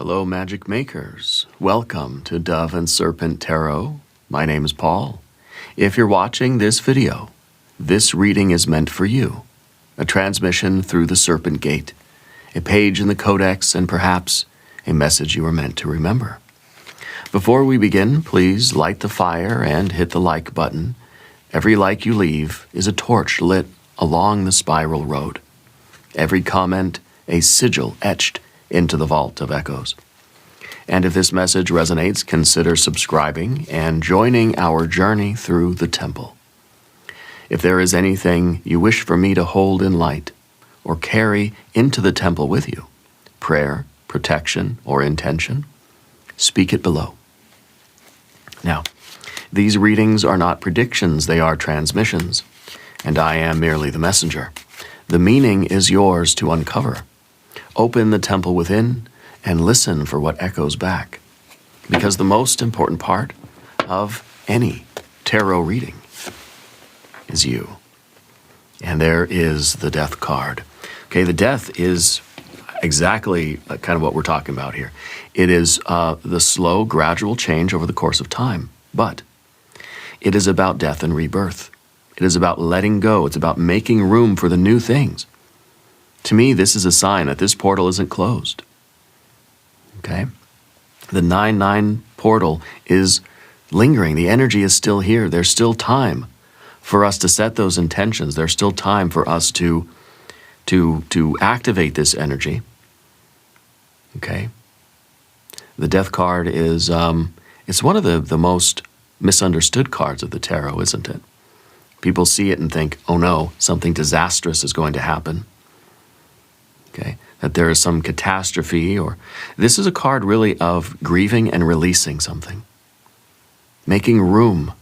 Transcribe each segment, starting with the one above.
Hello, magic makers. Welcome to Dove and Serpent Tarot. My name is Paul. If you're watching this video, this reading is meant for you. A transmission through the Serpent Gate, a page in the Codex, and perhaps a message you are meant to remember. Before we begin, please light the fire and hit the like button. Every like you leave is a torch lit along the spiral road. Every comment, a sigil etched into the vault of echoes. And if this message resonates, consider subscribing and joining our journey through the temple. If there is anything you wish for me to hold in light or carry into the temple with you, prayer, protection, or intention, speak it below. Now, these readings are not predictions, they are transmissions, and I am merely the messenger. The meaning is yours to uncover. Open the temple within and listen for what echoes back. Because the most important part of any tarot reading is you. And there is the death card. Okay, the death is exactly kind of what we're talking about here. It is the slow, gradual change over the course of time. But it is about death and rebirth. It is about letting go. It's about making room for the new things. To me, this is a sign that this portal isn't closed. Okay? The 9-9 portal is lingering. The energy is still here. There's still time for us to set those intentions. There's still time for us to activate this energy. Okay? The death card is, it's one of the most misunderstood cards of the tarot, isn't it? People see it and think, oh no, something disastrous is going to happen. Okay, that there is some catastrophe, or this is a card really of grieving and releasing something. Making room,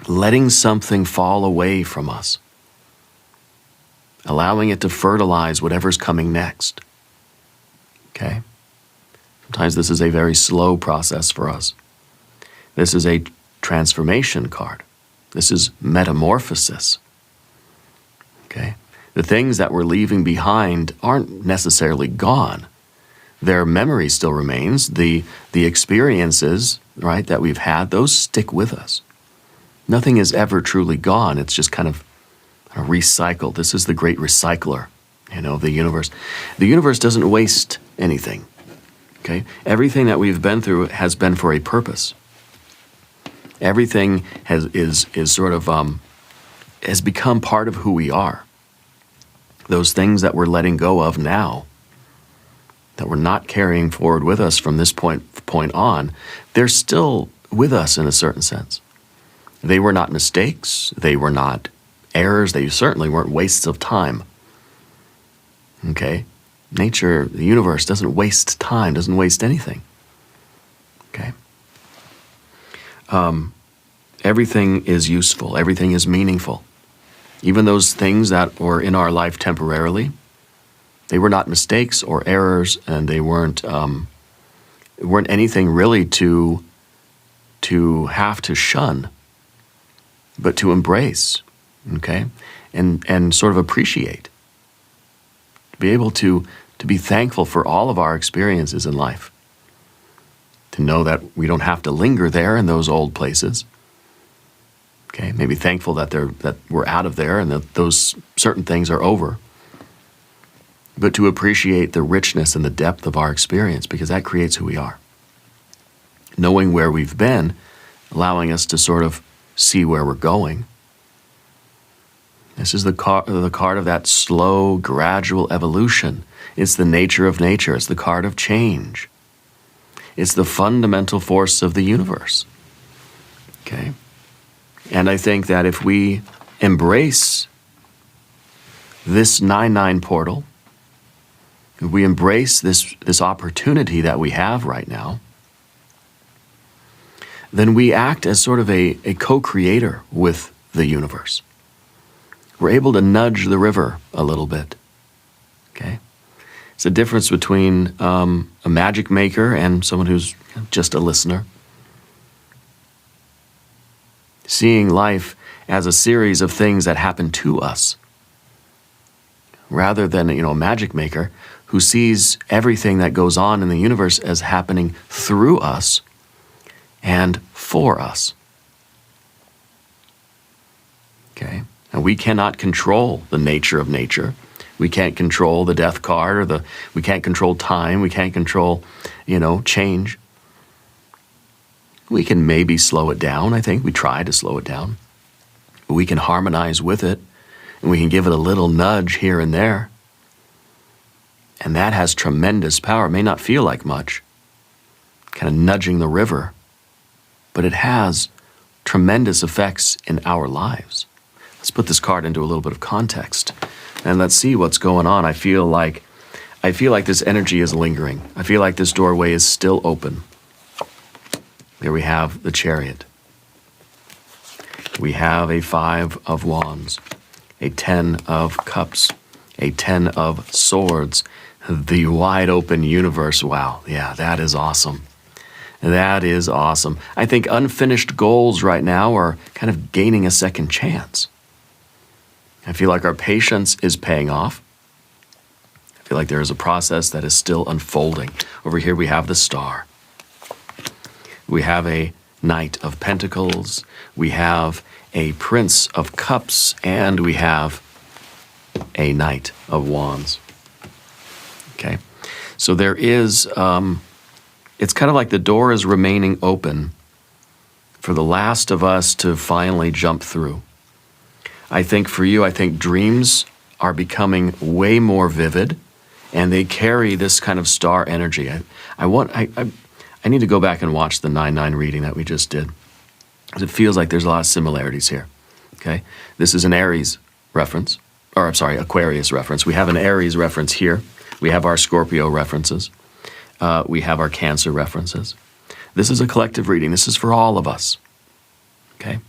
letting something fall away from us. Allowing it to fertilize whatever's coming next. Okay? Sometimes this is a very slow process for us. This is a transformation card. This is metamorphosis. Okay? The things that we're leaving behind aren't necessarily gone. Their memory still remains. The experiences, right, that we've had, those stick with us. Nothing is ever truly gone. It's just kind of recycled. This is the great recycler, of the universe. The universe doesn't waste anything. Okay? Everything that we've been through has been for a purpose. Everything has become part of who we are. Those things that we're letting go of now, that we're not carrying forward with us from this point on, they're still with us in a certain sense. They were not mistakes. They were not errors. They certainly weren't wastes of time. Okay? Nature, the universe doesn't waste time, doesn't waste anything. Okay? Everything is useful. Everything is meaningful. Even those things that were in our life temporarily, they were not mistakes or errors, and they weren't anything really to have to shun, but to embrace, okay, and sort of appreciate. To be able to be thankful for all of our experiences in life. To know that we don't have to linger there in those old places. Okay, maybe thankful that we're out of there and that those certain things are over. But to appreciate the richness and the depth of our experience, because that creates who we are. Knowing where we've been, allowing us to sort of see where we're going. This is the card of that slow, gradual evolution. It's the nature of nature. It's the card of change. It's the fundamental force of the universe. Okay? And I think that if we embrace this 9-9 portal, if we embrace this opportunity that we have right now, then we act as sort of a co-creator with the universe. We're able to nudge the river a little bit. Okay? It's a difference between a magic maker and someone who's just a listener. Seeing life as a series of things that happen to us, rather than a magic maker who sees everything that goes on in the universe as happening through us and for us. Okay? And we cannot control the nature of nature. We can't control the death card, or we can't control time. We can't control, change. We can maybe slow it down. I think we try to slow it down. But we can harmonize with it, and we can give it a little nudge here and there. And that has tremendous power. It may not feel like much, kind of nudging the river, but it has tremendous effects in our lives. Let's put this card into a little bit of context, and let's see what's going on. I feel like this energy is lingering. I feel like this doorway is still open. There we have the Chariot. We have a 5 of Wands, a 10 of Cups, a 10 of Swords, the wide open universe. Wow, yeah, that is awesome. That is awesome. I think unfinished goals right now are kind of gaining a second chance. I feel like our patience is paying off. I feel like there is a process that is still unfolding. Over here we have the Star. We have a Knight of Pentacles. We have a Prince of Cups. And we have a Knight of Wands. Okay? So there is, it's kind of like the door is remaining open for the last of us to finally jump through. I think for you, dreams are becoming way more vivid, and they carry this kind of star energy. I need to go back and watch the 9/9 reading that we just did, because it feels like there's a lot of similarities here. Okay, this is an Aries reference, or I'm sorry, Aquarius reference. We have an Aries reference here. We have our Scorpio references. We have our Cancer references. This is a collective reading. This is for all of us. Okay.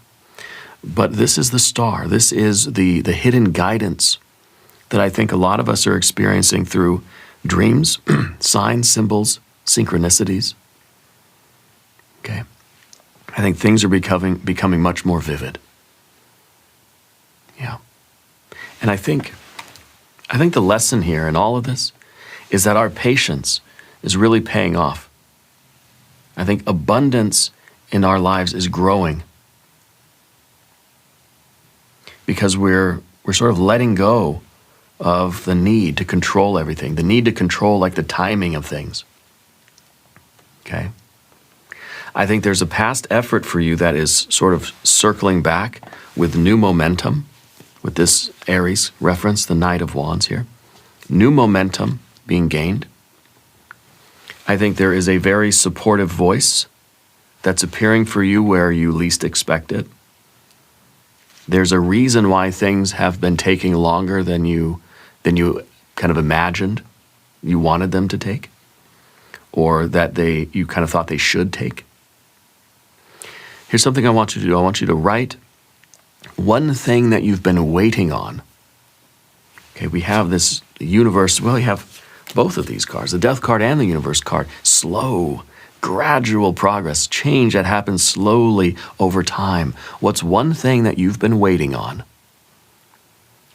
But this is the star. This is the hidden guidance that I think a lot of us are experiencing through dreams, signs, symbols, synchronicities. Okay. I think things are becoming much more vivid. Yeah. And I think the lesson here in all of this is that our patience is really paying off. I think abundance in our lives is growing, because we're sort of letting go of the need to control everything, the need to control like the timing of things. Okay? I think there's a past effort for you that is sort of circling back with new momentum, with this Aries reference, the Knight of Wands here. New momentum being gained. I think there is a very supportive voice that's appearing for you where you least expect it. There's a reason why things have been taking longer than you kind of imagined you wanted them to take, or that you kind of thought they should take. Here's something I want you to do. I want you to write one thing that you've been waiting on. Okay, we have this universe. Well, we have both of these cards, the Death card and the Universe card. Slow, gradual progress, change that happens slowly over time. What's one thing that you've been waiting on?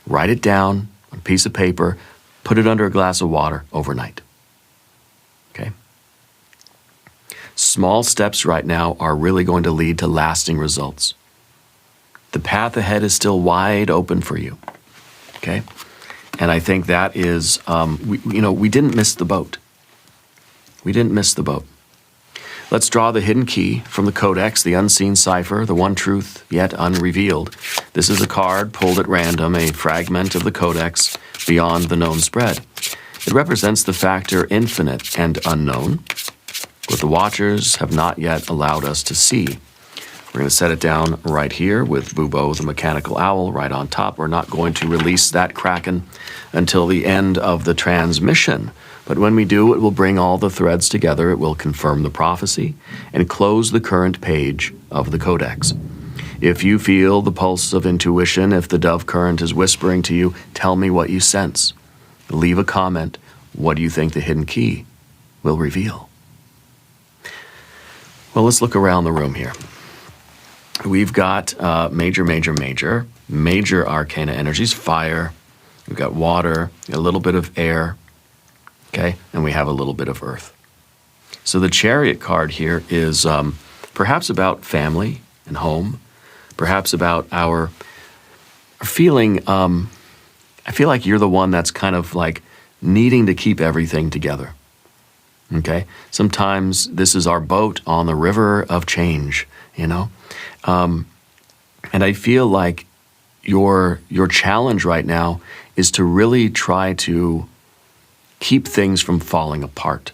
Write it down on a piece of paper, put it under a glass of water overnight. Okay? Small steps right now are really going to lead to lasting results. The path ahead is still wide open for you. Okay? And I think that is, we didn't miss the boat. We didn't miss the boat. Let's draw the hidden key from the Codex, the unseen cipher, the one truth yet unrevealed. This is a card pulled at random, a fragment of the Codex beyond the known spread. It represents the factor infinite and unknown, what the Watchers have not yet allowed us to see. We're going to set it down right here with Bubo, the mechanical owl, right on top. We're not going to release that Kraken until the end of the transmission. But when we do, it will bring all the threads together. It will confirm the prophecy and close the current page of the Codex. If you feel the pulse of intuition, if the dove current is whispering to you, tell me what you sense. Leave a comment. What do you think the hidden key will reveal? Well, let's look around the room here. We've got major arcana energies, fire. We've got water, a little bit of air. Okay, and we have a little bit of earth. So the Chariot card here is perhaps about family and home, perhaps about our feeling, I feel like you're the one that's kind of like needing to keep everything together. Okay? Sometimes this is our boat on the river of change, you know? And I feel like your challenge right now is to really try to keep things from falling apart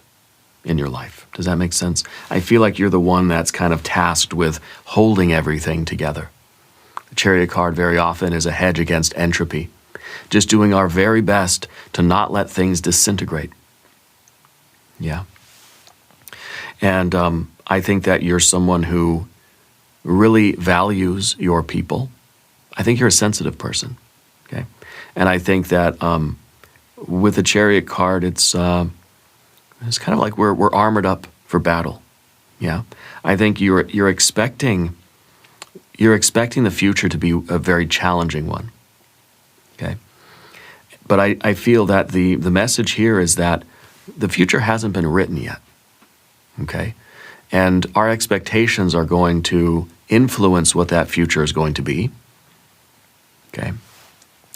in your life. Does that make sense? I feel like you're the one that's kind of tasked with holding everything together. The Chariot card very often is a hedge against entropy, just doing our very best to not let things disintegrate. Yeah. And I think that you're someone who really values your people. I think you're a sensitive person, okay? And I think that with the Chariot card, it's kind of like we're armored up for battle. Yeah, I think you're expecting the future to be a very challenging one. Okay, but I feel that the message here is that the future hasn't been written yet. Okay, and our expectations are going to influence what that future is going to be. Okay,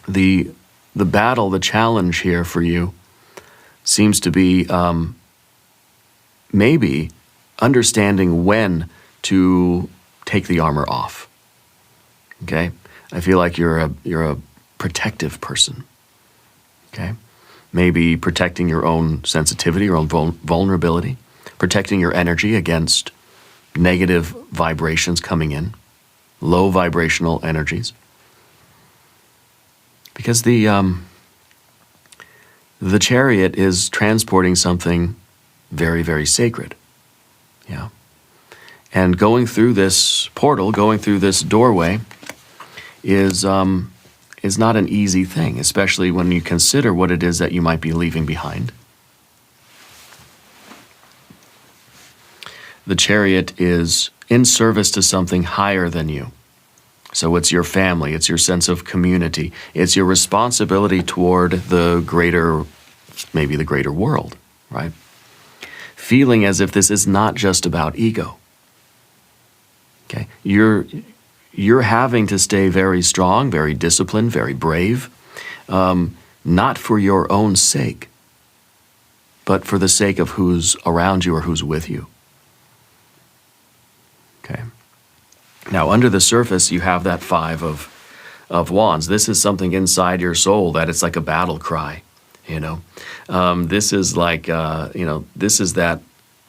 the battle, the challenge here for you seems to be maybe understanding when to take the armor off. Okay, I feel like you're a protective person. Okay, maybe protecting your own sensitivity, your own vulnerability, protecting your energy against negative vibrations coming in, low vibrational energies. Because the Chariot is transporting something very, very sacred. Yeah. And going through this portal, going through this doorway is not an easy thing, especially when you consider what it is that you might be leaving behind. The Chariot is in service to something higher than you. So it's your family, it's your sense of community, it's your responsibility toward the greater, maybe the greater world, right? Feeling as if this is not just about ego. Okay, you're having to stay very strong, very disciplined, very brave, not for your own sake, but for the sake of who's around you or who's with you. Okay. Now, under the surface, you have that Five of Wands. This is something inside your soul that it's like a battle cry, you know. This is like, this is that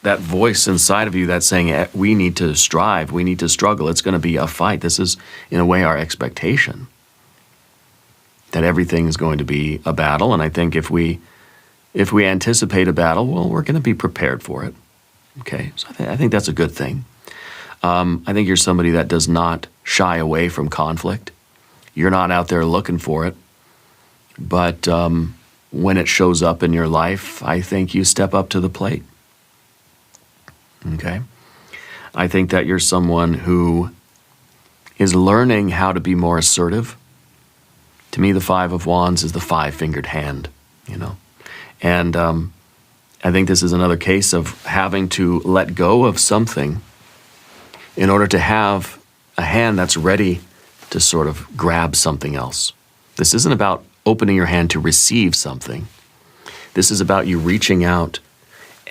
voice inside of you that's saying, we need to strive, we need to struggle, it's going to be a fight. This is, in a way, our expectation, that everything is going to be a battle. And I think if we anticipate a battle, well, we're going to be prepared for it. Okay, so I think that's a good thing. I think you're somebody that does not shy away from conflict. You're not out there looking for it. But when it shows up in your life, I think you step up to the plate. Okay? I think that you're someone who is learning how to be more assertive. To me, the Five of Wands is the five-fingered hand, you know. And I think this is another case of having to let go of something in order to have a hand that's ready to sort of grab something else. This isn't about opening your hand to receive something. This is about you reaching out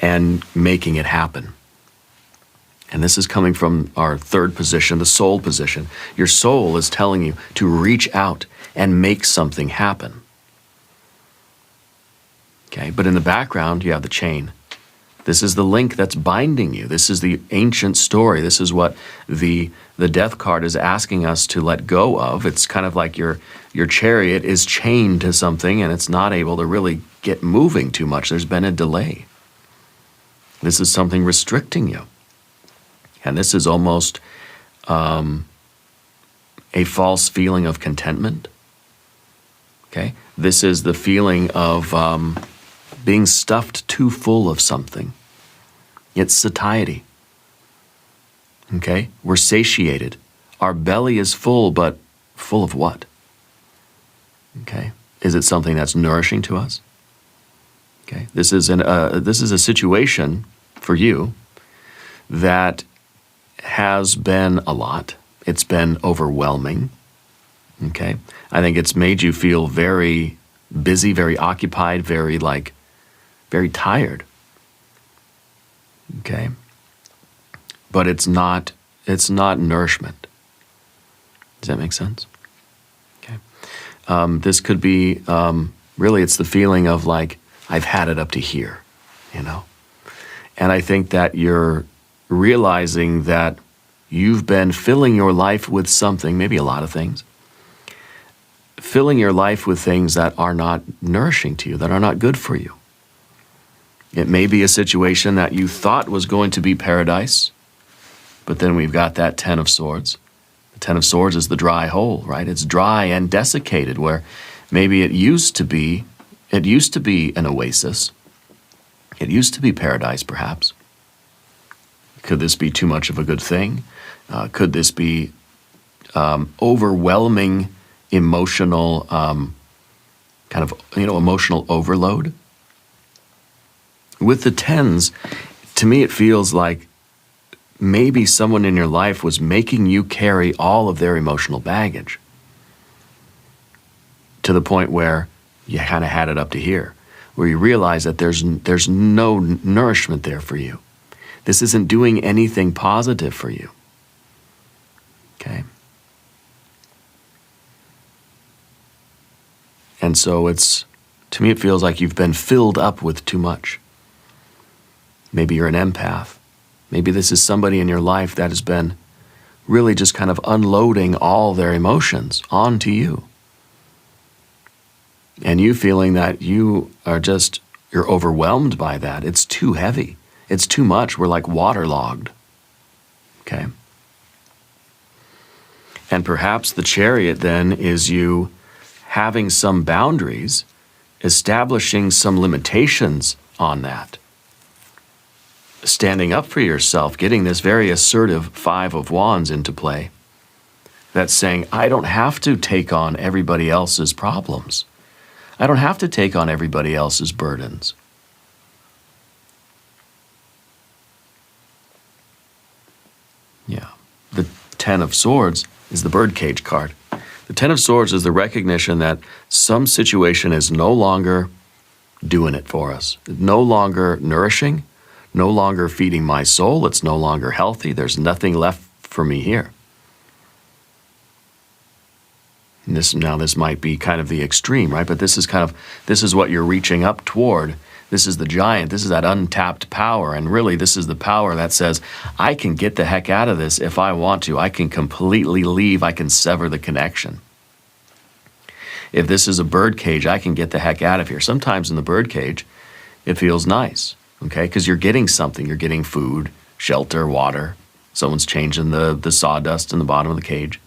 and making it happen. And this is coming from our third position, the soul position. Your soul is telling you to reach out and make something happen. Okay, but in the background, you have the chain. This is the link that's binding you. This is the ancient story. This is what the death card is asking us to let go of. It's kind of like your chariot is chained to something and it's not able to really get moving too much. There's been a delay. This is something restricting you. And this is almost a false feeling of contentment. Okay? This is the feeling of being stuffed too full of something. It's satiety. Okay? We're satiated. Our belly is full, but full of what? Okay? Is it something that's nourishing to us? Okay, this is a situation for you that has been a lot. It's been overwhelming. Okay, I think it's made you feel very busy, very occupied, very tired. Okay, but it's not nourishment. Does that make sense? Okay, this could be really it's the feeling of like, I've had it up to here, And I think that you're realizing that you've been filling your life with something, maybe a lot of things, filling your life with things that are not nourishing to you, that are not good for you. It may be a situation that you thought was going to be paradise, but then we've got that Ten of Swords. The Ten of Swords is the dry hole, right? It's dry and desiccated, where maybe it used to be an oasis. It used to be paradise, perhaps. Could this be too much of a good thing? Could this be overwhelming emotional, emotional overload? With the tens, to me it feels like maybe someone in your life was making you carry all of their emotional baggage to the point where you kind of had it up to here, where you realize that there's no nourishment there for you. This isn't doing anything positive for you. Okay? And so to me it feels like you've been filled up with too much. Maybe you're an empath. Maybe this is somebody in your life that has been really just kind of unloading all their emotions onto you. And you feeling that you're overwhelmed by that. It's too heavy. It's too much. We're like waterlogged. Okay? And perhaps the Chariot then is you having some boundaries, establishing some limitations on that. Standing up for yourself, getting this very assertive Five of Wands into play. That's saying, I don't have to take on everybody else's problems. I don't have to take on everybody else's burdens. Yeah. The Ten of Swords is the birdcage card. The Ten of Swords is the recognition that some situation is no longer doing it for us. No longer nourishing, no longer feeding my soul. It's no longer healthy. There's nothing left for me here. And this might be kind of the extreme, right? But this is what you're reaching up toward. This is the giant. This is that untapped power. And really, this is the power that says, I can get the heck out of this if I want to. I can completely leave. I can sever the connection. If this is a bird cage, I can get the heck out of here. Sometimes in the bird cage, it feels nice, okay? Because you're getting something. You're getting food, shelter, water. Someone's changing the sawdust in the bottom of the cage.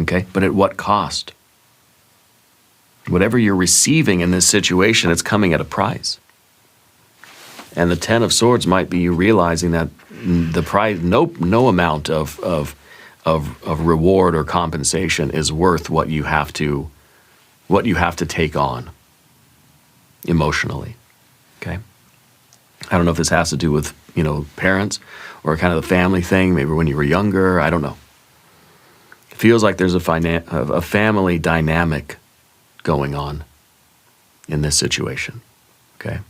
Okay, but at what cost? Whatever you're receiving in this situation, it's coming at a price. And the Ten of Swords might be you realizing that the price, no amount of reward or compensation is worth what you have to take on emotionally. Okay, I don't know if this has to do with parents or kind of the family thing. Maybe when you were younger, I don't know. Feels like there's a family dynamic going on in this situation, okay?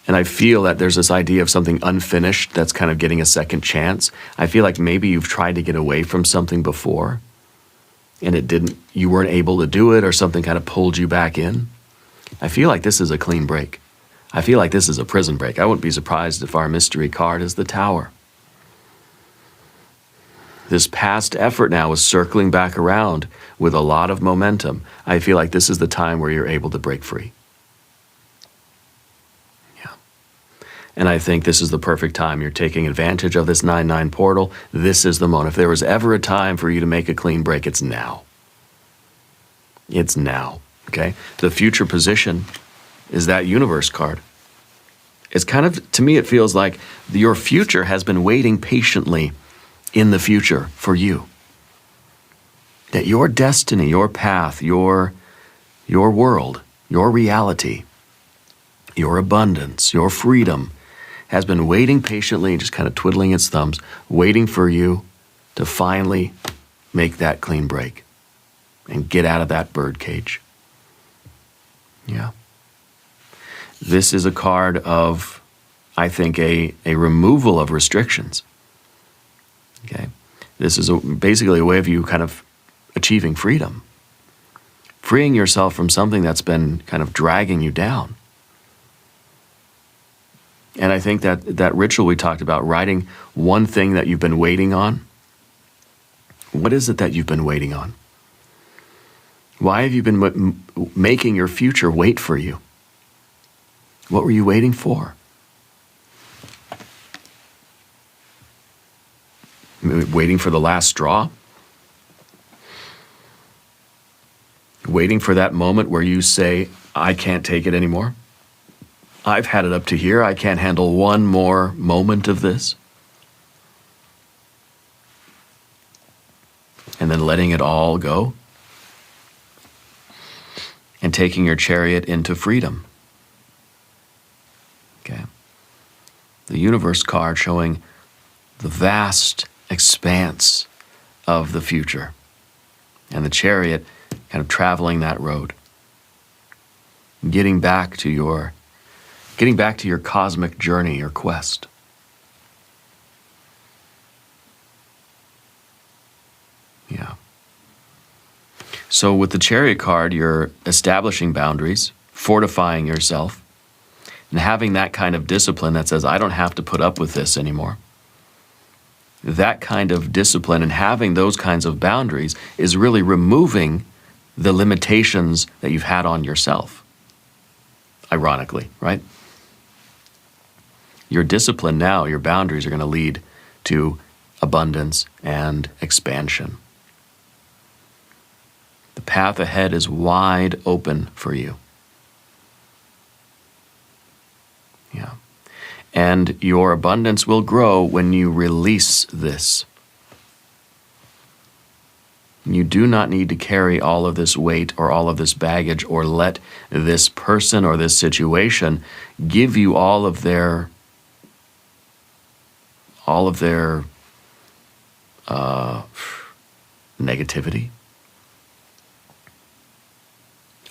And I feel that there's this idea of something unfinished that's kind of getting a second chance. I feel like maybe you've tried to get away from something before and you weren't able to do it, or something kind of pulled you back in. I feel like this is a clean break. I feel like this is a prison break. I wouldn't be surprised if our mystery card is the Tower. This past effort now is circling back around with a lot of momentum. I feel like this is the time where you're able to break free. Yeah. And I think this is the perfect time. You're taking advantage of this 9-9 portal. This is the moment. If there was ever a time for you to make a clean break, it's now. It's now, okay? The future position is that universe card. It's kind of, to me, it feels like your future has been waiting patiently in the future for you. That your destiny, your path, your world your reality, your abundance, your freedom has been waiting patiently, just kind of twiddling its thumbs, waiting for you to finally make that clean break and get out of that bird cage. Yeah. This is a card of, I think, a removal of restrictions. Okay. This is basically a way of you kind of achieving freedom, freeing yourself from something that's been kind of dragging you down. And I think that ritual we talked about, writing one thing that you've been waiting on. What is it that you've been waiting on? Why have you been making your future wait for you? What were you waiting for? Waiting for the last straw? Waiting for that moment where you say, I can't take it anymore? I've had it up to here. I can't handle one more moment of this. And then letting it all go. And taking your chariot into freedom. Okay. The universe card showing the vast expanse of the future. And the chariot kind of traveling that road. Getting back to your cosmic journey, your quest. Yeah. So with the Chariot card, you're establishing boundaries, fortifying yourself, and having that kind of discipline that says, I don't have to put up with this anymore. That kind of discipline and having those kinds of boundaries is really removing the limitations that you've had on yourself. Ironically, right? Your discipline now, your boundaries are going to lead to abundance and expansion. The path ahead is wide open for you. Yeah. And your abundance will grow when you release this. You do not need to carry all of this weight or all of this baggage or let this person or this situation give you all of their negativity,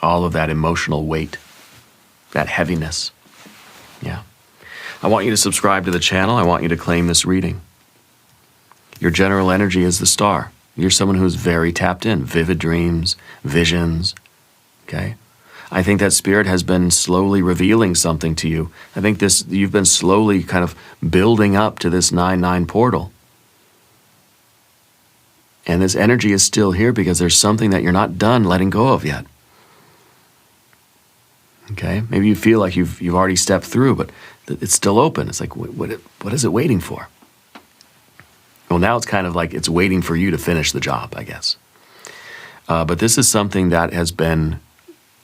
all of that emotional weight, that heaviness. Yeah. I want you to subscribe to the channel. I want you to claim this reading. Your general energy is the star. You're someone who's very tapped in, vivid dreams, visions, okay? I think that Spirit has been slowly revealing something to you. I think you've been slowly kind of building up to this 9-9 portal. And this energy is still here because there's something that you're not done letting go of yet. Okay? Maybe you feel like you've already stepped through, but it's still open. It's like, what is it waiting for? Well, now it's kind of like it's waiting for you to finish the job, I guess. But this is something that has been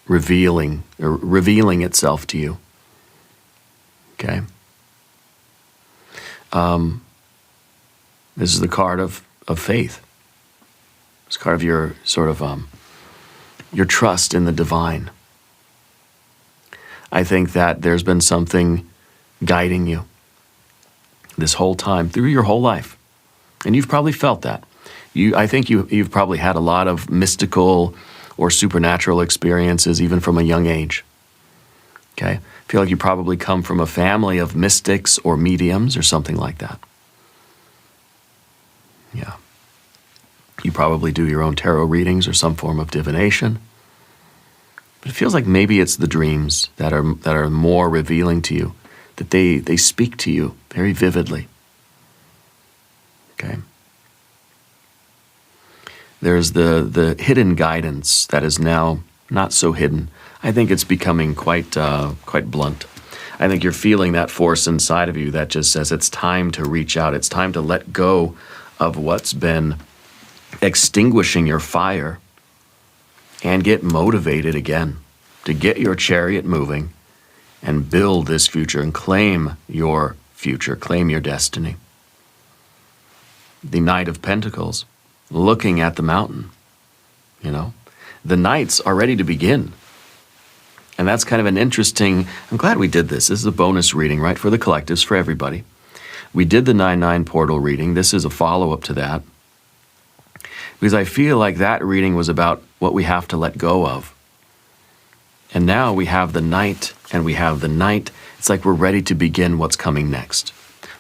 revealing itself to you. Okay? This is the card of faith. It's a card of your sort of your trust in the divine. I think that there's been something guiding you this whole time, through your whole life. And you've probably felt that. I think you've probably had a lot of mystical or supernatural experiences, even from a young age. Okay? I feel like you probably come from a family of mystics or mediums or something like that. Yeah. You probably do your own tarot readings or some form of divination. But it feels like maybe it's the dreams that are more revealing to you, that they speak to you very vividly. Okay? There's the hidden guidance that is now not so hidden. I think it's becoming quite blunt. I think you're feeling that force inside of you that just says it's time to reach out. It's time to let go of what's been extinguishing your fire and get motivated again to get your chariot moving and build this future and claim your future, claim your destiny. The Knight of Pentacles, looking at the mountain, the nights are ready to begin. And that's kind of an interesting, I'm glad we did this. This is a bonus reading, right, for the collectives, for everybody. We did the 9/9 portal reading. This is a follow-up to that. Because I feel like that reading was about what we have to let go of. And now we have the Knight and we have the Knight. It's like we're ready to begin what's coming next.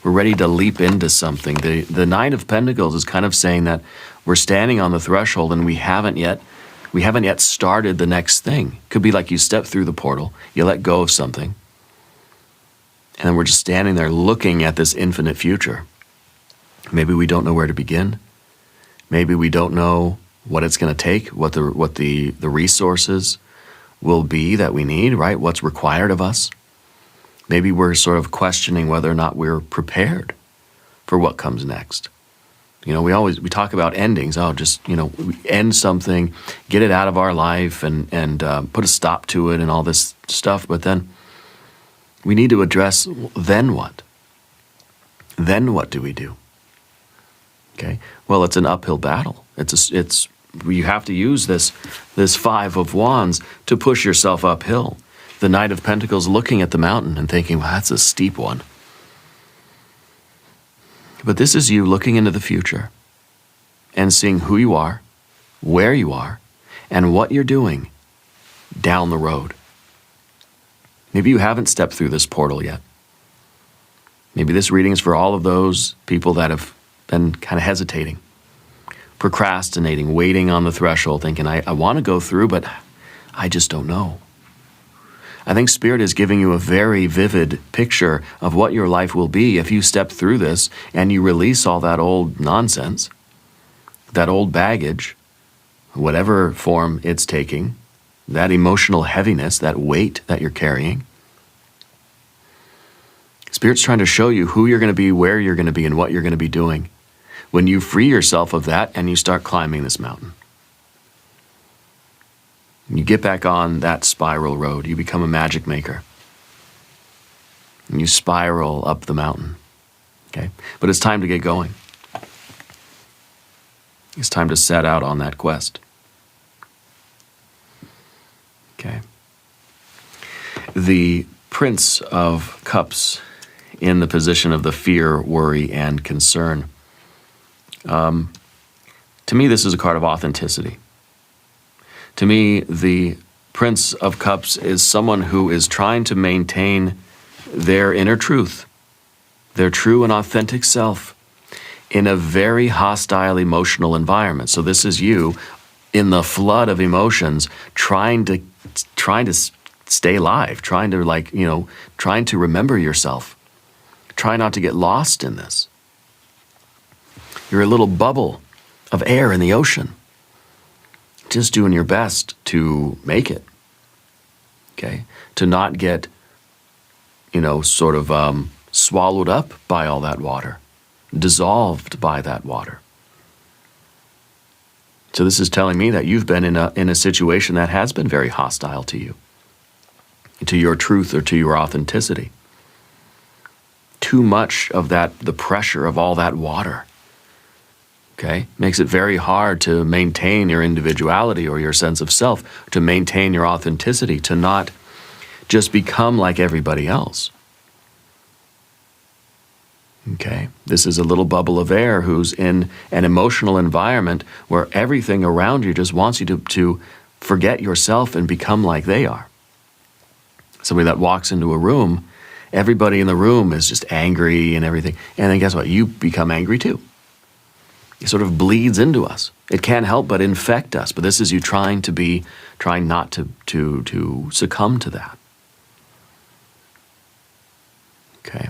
We're ready to leap into something. The Knight of Pentacles is kind of saying that we're standing on the threshold and we haven't yet started the next thing. Could be like you step through the portal, you let go of something, and then we're just standing there looking at this infinite future. Maybe we don't know where to begin. Maybe we don't know what it's going to take, what the resources will be that we need, right? What's required of us. Maybe we're sort of questioning whether or not we're prepared for what comes next. You know, we talk about endings. Oh, just, you know, we end something, get it out of our life and put a stop to it and all this stuff. But then we need to address, then what? Then what do we do? Okay. Well, it's an uphill battle. You have to use this Five of Wands to push yourself uphill. The Knight of Pentacles looking at the mountain and thinking, well, that's a steep one. But this is you looking into the future and seeing who you are, where you are, and what you're doing down the road. Maybe you haven't stepped through this portal yet. Maybe this reading is for all of those people that have been kind of hesitating, procrastinating, waiting on the threshold, thinking, I want to go through, but I just don't know. I think Spirit is giving you a very vivid picture of what your life will be if you step through this and you release all that old nonsense, that old baggage, whatever form it's taking, that emotional heaviness, that weight that you're carrying. Spirit's trying to show you who you're going to be, where you're going to be, and what you're going to be doing when you free yourself of that and you start climbing this mountain. You get back on that spiral road. You become a magic maker. And you spiral up the mountain. Okay? But it's time to get going. It's time to set out on that quest. Okay? The Prince of Cups in the position of the fear, worry, and concern. To me, this is a card of authenticity. To me, the Prince of Cups is someone who is trying to maintain their inner truth, their true and authentic self, in a very hostile emotional environment. So this is you in the flood of emotions, trying to stay alive, trying to remember yourself. Try not to get lost in this. You're a little bubble of air in the ocean, just doing your best to make it, okay? To not get, swallowed up by all that water, dissolved by that water. So this is telling me that you've been in a situation that has been very hostile to you, to your truth or to your authenticity. Too much of that, the pressure of all that water, okay, makes it very hard to maintain your individuality or your sense of self, to maintain your authenticity, to not just become like everybody else. Okay, this is a little bubble of air who's in an emotional environment where everything around you just wants you to forget yourself and become like they are. Somebody that walks into a room, everybody in the room is just angry and everything. And then guess what? You become angry too. It sort of bleeds into us. It can't help but infect us. But this is you trying not to succumb to that. Okay.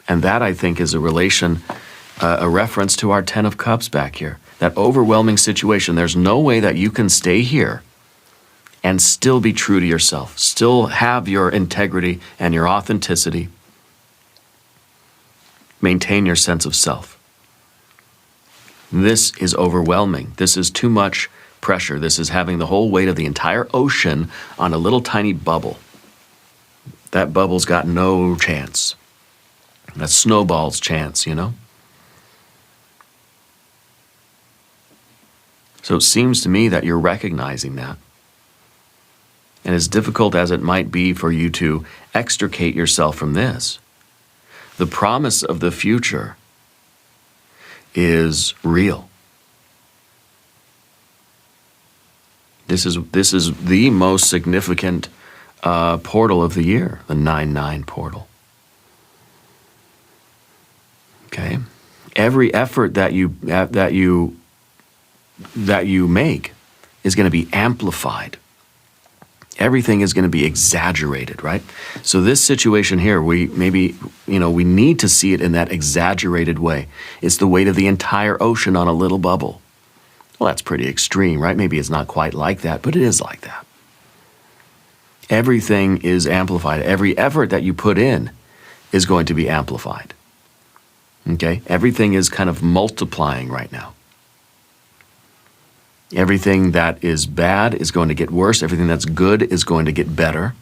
And that, I think, is a reference to our Ten of Cups back here. That overwhelming situation. There's no way that you can stay here and still be true to yourself, still have your integrity and your authenticity, maintain your sense of self. This is overwhelming. This is too much pressure. This is having the whole weight of the entire ocean on a little tiny bubble. That bubble's got no chance. That snowball's chance, So it seems to me that you're recognizing that. And as difficult as it might be for you to extricate yourself from this, the promise of the future is real. This is the most significant portal of the year, the 9-9 portal. Okay, every effort that you make is going to be amplified. Everything is going to be exaggerated, right? So this situation here, we need to see it in that exaggerated way. It's the weight of the entire ocean on a little bubble. Well, that's pretty extreme, right? Maybe it's not quite like that, but it is like that. Everything is amplified. Every effort that you put in is going to be amplified. Okay? Everything is kind of multiplying right now. Everything that is bad is going to get worse. Everything that's good is going to get better.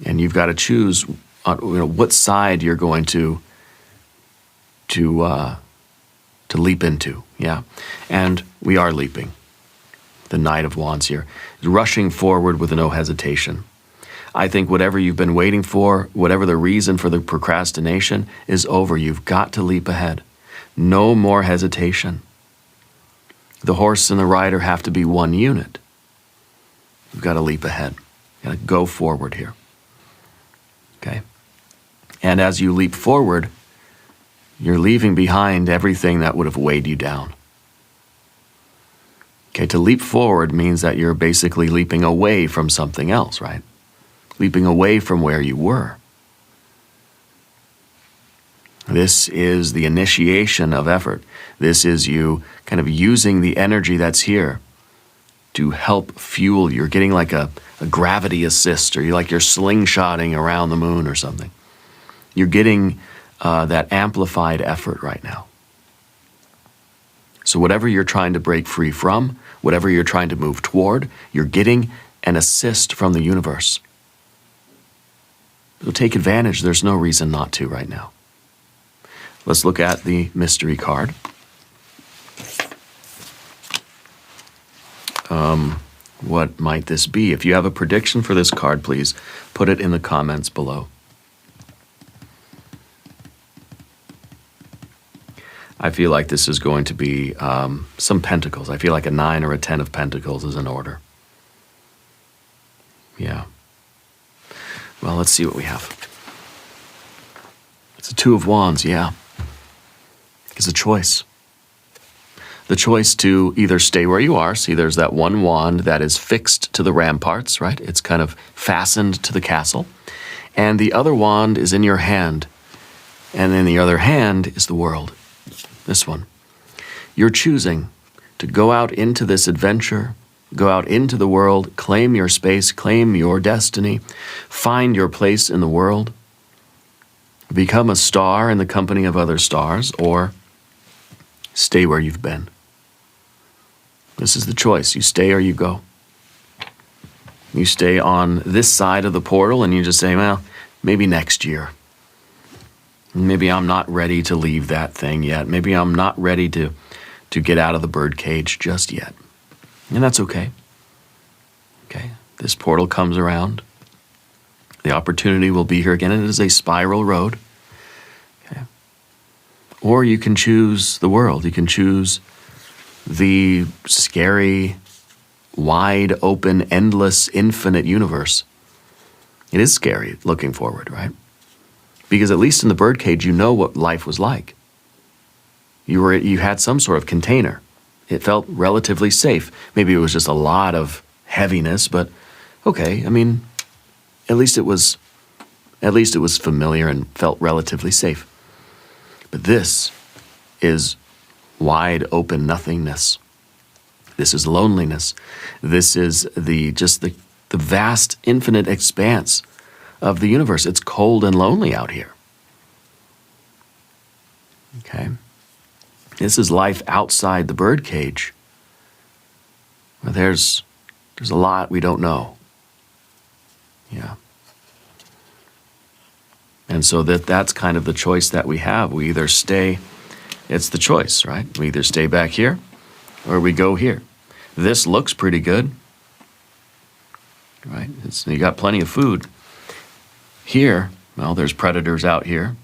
And you've got to choose what side you're going to leap into. Yeah. And we are leaping. The Knight of Wands here is rushing forward with no hesitation. I think whatever you've been waiting for, whatever the reason for the procrastination, is over. You've got to leap ahead. No more hesitation. The horse and the rider have to be one unit. You've got to leap ahead. You've got to go forward here. Okay? And as you leap forward, you're leaving behind everything that would have weighed you down. Okay, to leap forward means that you're basically leaping away from something else, right? Leaping away from where you were. This is the initiation of effort. This is you kind of using the energy that's here to help fuel. You're getting like a gravity assist, or you're slingshotting around the moon or something. You're getting that amplified effort right now. So whatever you're trying to break free from, whatever you're trying to move toward, you're getting an assist from the universe. So take advantage. There's no reason not to right now. Let's look at the mystery card. What might this be? If you have a prediction for this card, please put it in the comments below. I feel like this is going to be some pentacles. I feel like a 9 or a 10 of pentacles is in order. Yeah. Well, let's see what we have. It's a 2 of Wands, yeah. It's a choice. The choice to either stay where you are. See, there's that one wand that is fixed to the ramparts, right? It's kind of fastened to the castle. And the other wand is in your hand. And in the other hand is the world. This one. You're choosing to go out into this adventure, go out into the world, claim your space, claim your destiny, find your place in the world, become a star in the company of other stars, or stay where you've been. This is the choice. You stay or you go. You stay on this side of the portal and you just say, well, maybe next year. Maybe I'm not ready to leave that thing yet. Maybe I'm not ready to get out of the birdcage just yet. And that's okay. Okay, this portal comes around. The opportunity will be here again. It is a spiral road. Okay. Or you can choose the world. You can choose the scary, wide open, endless, infinite universe. It is scary looking forward, right? Because at least in the birdcage, you know what life was like. You had some sort of container. It felt relatively safe. Maybe it was just a lot of heaviness, but okay. I mean, at least it was familiar and felt relatively safe. But this is wide open nothingness. This is loneliness. This is the vast, infinite expanse of the universe. It's cold and lonely out here. Okay? This is life outside the birdcage. Well, there's a lot we don't know. Yeah. And so that's kind of the choice that we have. We either stay, it's the choice, right? We either stay back here or we go here. This looks pretty good. right? You got plenty of food. Here, well, there's predators out here.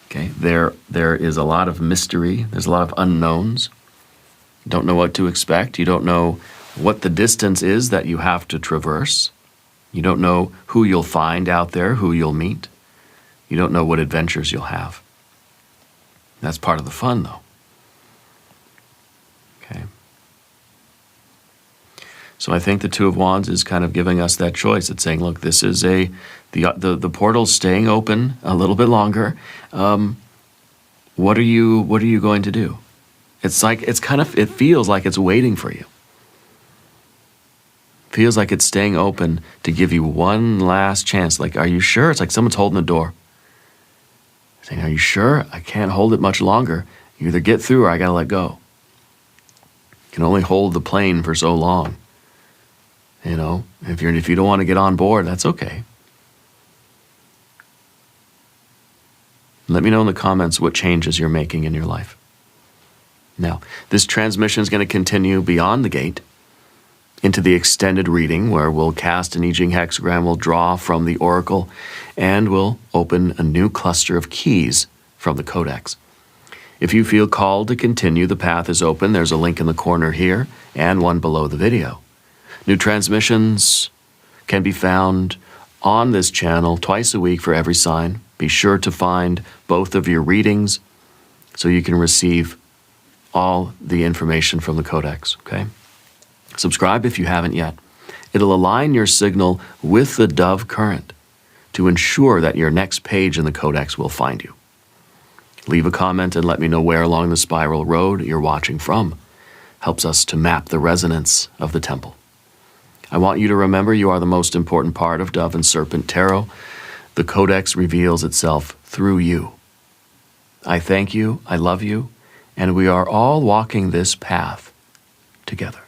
Okay, there is a lot of mystery. There's a lot of unknowns. You don't know what to expect. You don't know what the distance is that you have to traverse. You don't know who you'll find out there, who you'll meet. You don't know what adventures you'll have. That's part of the fun, though. Okay. So I think the Two of Wands is kind of giving us that choice. It's saying, look, this is the portal's staying open a little bit longer. What are you going to do? It's like it feels like it's waiting for you. Feels like it's staying open to give you one last chance. Like, are you sure? It's like someone's holding the door. Saying, are you sure? I can't hold it much longer. You either get through or I gotta let go. You can only hold the plane for so long. You know, if you don't want to get on board, that's okay. Let me know in the comments what changes you're making in your life. Now, this transmission is going to continue beyond the gate into the extended reading where we'll cast an I Ching hexagram, we'll draw from the oracle, and we'll open a new cluster of keys from the codex. If you feel called to continue, the path is open. There's a link in the corner here and one below the video. New transmissions can be found on this channel twice a week for every sign. Be sure to find both of your readings so you can receive all the information from the codex, okay? Subscribe if you haven't yet. It'll align your signal with the dove current to ensure that your next page in the codex will find you. Leave a comment and let me know where along the spiral road you're watching from. Helps us to map the resonance of the temple. I want you to remember you are the most important part of Dove and Serpent Tarot. The Codex reveals itself through you. I thank you, I love you, and we are all walking this path together.